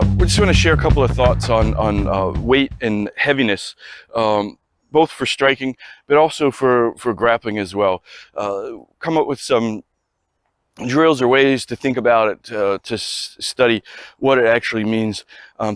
we just want to share a couple of thoughts on weight and heaviness, both for striking, but also for grappling as well. Come up with some drills or ways to think about it, to study what it actually means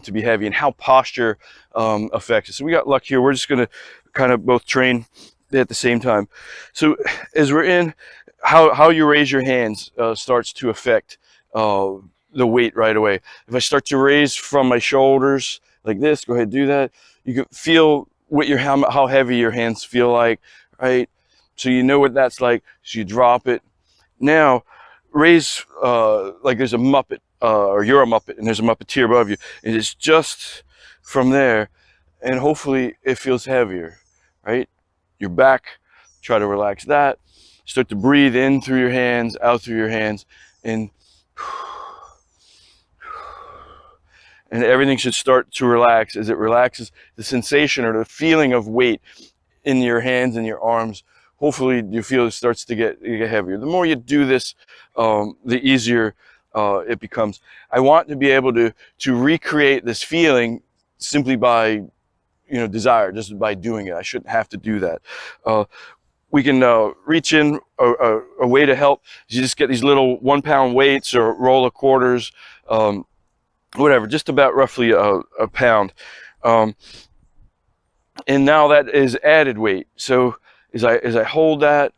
to be heavy and how posture affects it. So we got luck here. We're just going to kind of both train at the same time. So as we're in, how you raise your hands starts to affect the weight right away. If I start to raise from my shoulders like this, go ahead and do that. You can feel what how heavy your hands feel like, right? So you know what that's like. So you drop it. Now raise like there's a Muppet, or you're a Muppet, and there's a Muppeteer above you. And it's just from there, and hopefully it feels heavier, right? Your back, try to relax that. Start to breathe in through your hands, out through your hands, and everything should start to relax. As it relaxes, the sensation or the feeling of weight in your hands and your arms, hopefully you feel it starts to get heavier. The more you do this, the easier it becomes. I want to be able to recreate this feeling simply by, desire, just by doing it. I shouldn't have to do that. We can reach in. A way to help is you just get these little 1 pound weights or roll of quarters, whatever, just about roughly a pound. And now that is added weight. So as I hold that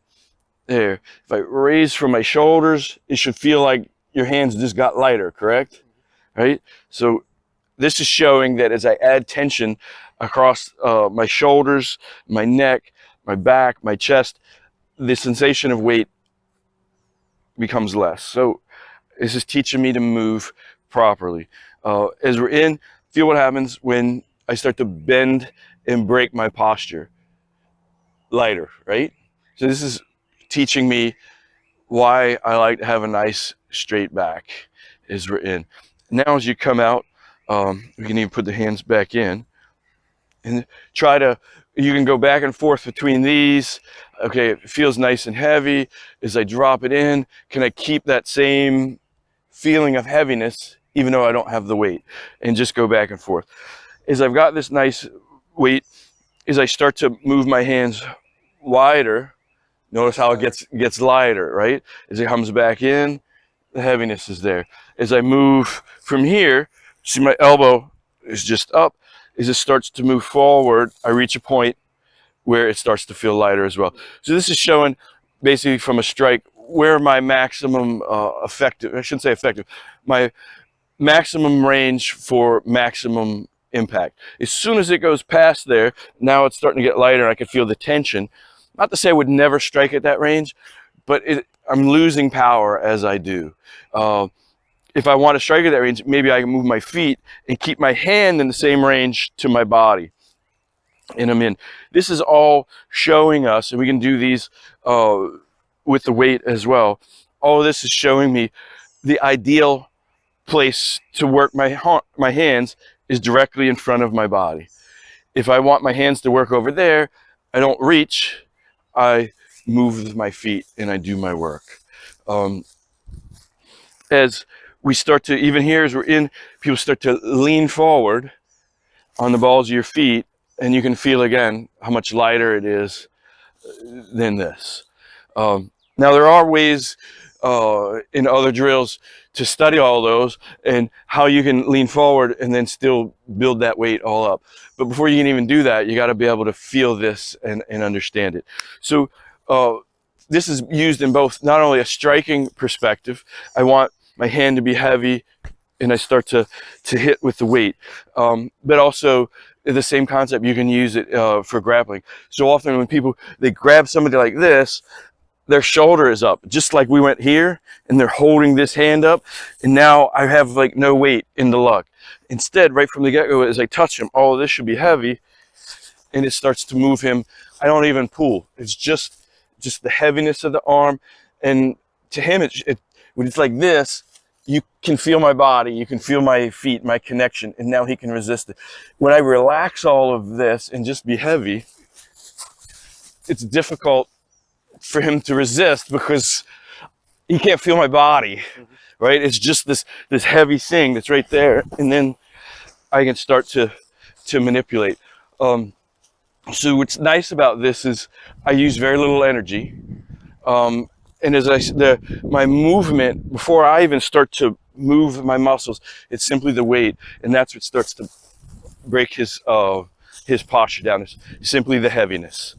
there, if I raise from my shoulders, it should feel like your hands just got lighter, correct? Right? So this is showing that as I add tension across my shoulders, my neck, my back, my chest, the sensation of weight becomes less. So this is teaching me to move properly. As we're in, feel what happens when I start to bend and break my posture. Lighter, right? So this is teaching me why I like to have a nice straight back as we're in. Now as you come out, we can even put the hands back in and you can go back and forth between these. Okay, it feels nice and heavy. As I drop it in, can I keep that same feeling of heaviness even though I don't have the weight? And just go back and forth. As I've got this nice weight, as I start to move my hands wider, notice how it gets lighter, right? As it comes back in, the heaviness is there. As I move from here, see my elbow is just up. As it starts to move forward, I reach a point where it starts to feel lighter as well. So this is showing basically from a strike where my maximum my maximum range for maximum impact. As soon as it goes past there, now it's starting to get lighter and I can feel the tension. Not to say I would never strike at that range, but I'm losing power as I do. If I want to strike at that range, maybe I can move my feet and keep my hand in the same range to my body. And I'm in. This is all showing us, and we can do these with the weight as well. All of this is showing me the ideal place to work my hands is directly in front of my body. If I want my hands to work over there, I don't reach, I move with my feet and I do my work. As we start to, even here as we're in, people start to lean forward on the balls of your feet, and you can feel again how much lighter it is than this. Now there are ways in other drills to study all those and how you can lean forward and then still build that weight all up. But before you can even do that, you got to be able to feel this and understand it. So this is used in both, not only a striking perspective. I want my hand to be heavy and I start to hit with the weight, but also the same concept, you can use it for grappling. So often when they grab somebody like this, their shoulder is up, just like we went here, and they're holding this hand up, and now I have like no weight in the lug. Instead, right from the get-go, as I touch him, oh, this should be heavy, and it starts to move him. I don't even pull. It's just the heaviness of the arm, and to him, when it's like this, you can feel my body, you can feel my feet, my connection, and now he can resist it. When I relax all of this and just be heavy, it's difficult for him to resist because you can't feel my body, right? It's just this heavy thing that's right there, and then I can start to manipulate. So what's nice about this is I use very little energy, and as my movement before I even start to move my muscles, it's simply the weight, and that's what starts to break his posture down. It's simply the heaviness.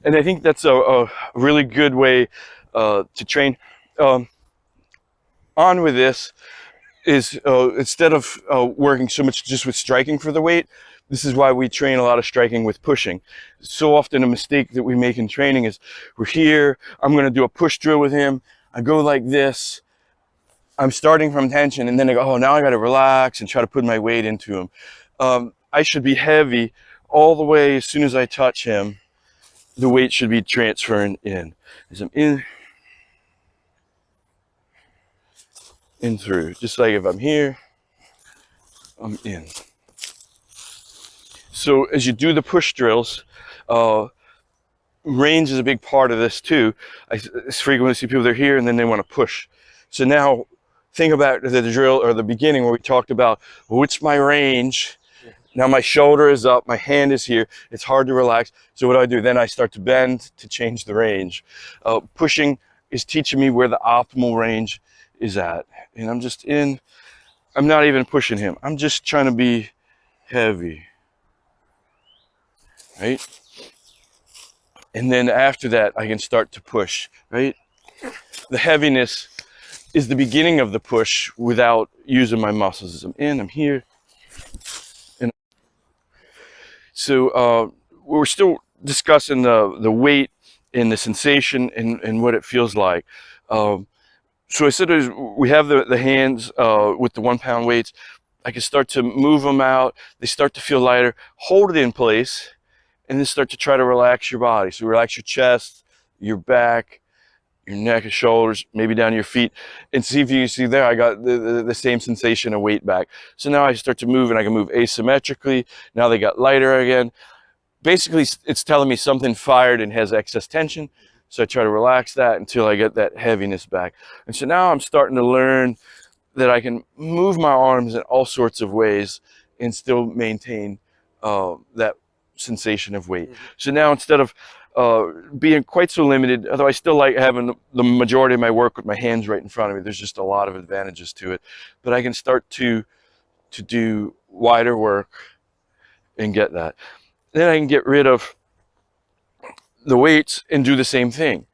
And I think that's a really good way to train. On with this is instead of working so much just with striking for the weight, this is why we train a lot of striking with pushing. So often a mistake that we make in training is we're here, I'm going to do a push drill with him, I go like this, I'm starting from tension, and then I go, oh, now I got to relax and try to put my weight into him. I should be heavy all the way. As soon as I touch him, the weight should be transferring in. As I'm in through, just like if I'm here, I'm in. So as you do the push drills, range is a big part of this too. I frequently see people, they're here and then they want to push. So now think about the drill or the beginning where we talked about, what's my range? Now my shoulder is up, my hand is here, it's hard to relax. So what do? Then I start to bend to change the range. Pushing is teaching me where the optimal range is at. And I'm just I'm not even pushing him. I'm just trying to be heavy, right? And then after that, I can start to push, right? The heaviness is the beginning of the push without using my muscles. As I'm here. And so we're still discussing the weight and the sensation and what it feels like. So I said we have the hands with the 1 pound weights. I can start to move them out. They start to feel lighter. Hold it in place and then start to try to relax your body. So relax your chest, your back, your neck and shoulders, maybe down your feet, and see if you can see there, I got the same sensation of weight back. So now I start to move and I can move asymmetrically. Now they got lighter again. Basically, it's telling me something fired and has excess tension. So I try to relax that until I get that heaviness back. And so now I'm starting to learn that I can move my arms in all sorts of ways and still maintain that sensation of weight. So now instead of being quite so limited, although I still like having the majority of my work with my hands right in front of me, there's just a lot of advantages to it. But I can start to do wider work and get that. Then I can get rid of the weights and do the same thing.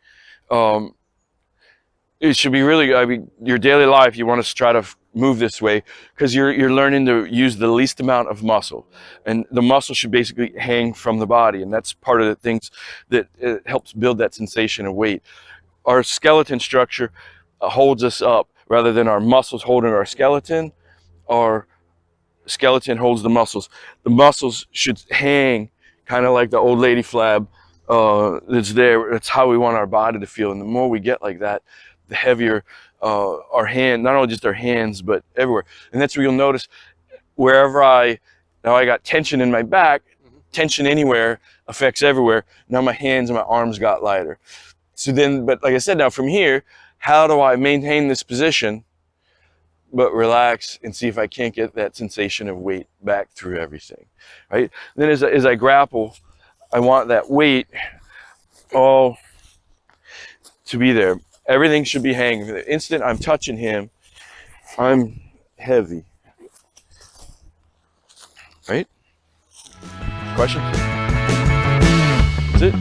It should be really, I mean, your daily life, you want to try to move this way because you're learning to use the least amount of muscle, and the muscle should basically hang from the body, and that's part of the things that helps build that sensation of weight. Our skeleton structure holds us up rather than our muscles holding our skeleton. Our skeleton holds the muscles. The muscles should hang kind of like the old lady flab that's there. That's how we want our body to feel, and the more we get like that, the heavier our hand, not only just our hands, but everywhere. And that's where you'll notice wherever now I got tension in my back, tension anywhere affects everywhere. Now my hands and my arms got lighter. So then, but like I said, now from here, how do I maintain this position, but relax and see if I can't get that sensation of weight back through everything, right? Then as I grapple, I want that weight all to be there. Everything should be hanging. The instant I'm touching him, I'm heavy. Right? Questions? That's it.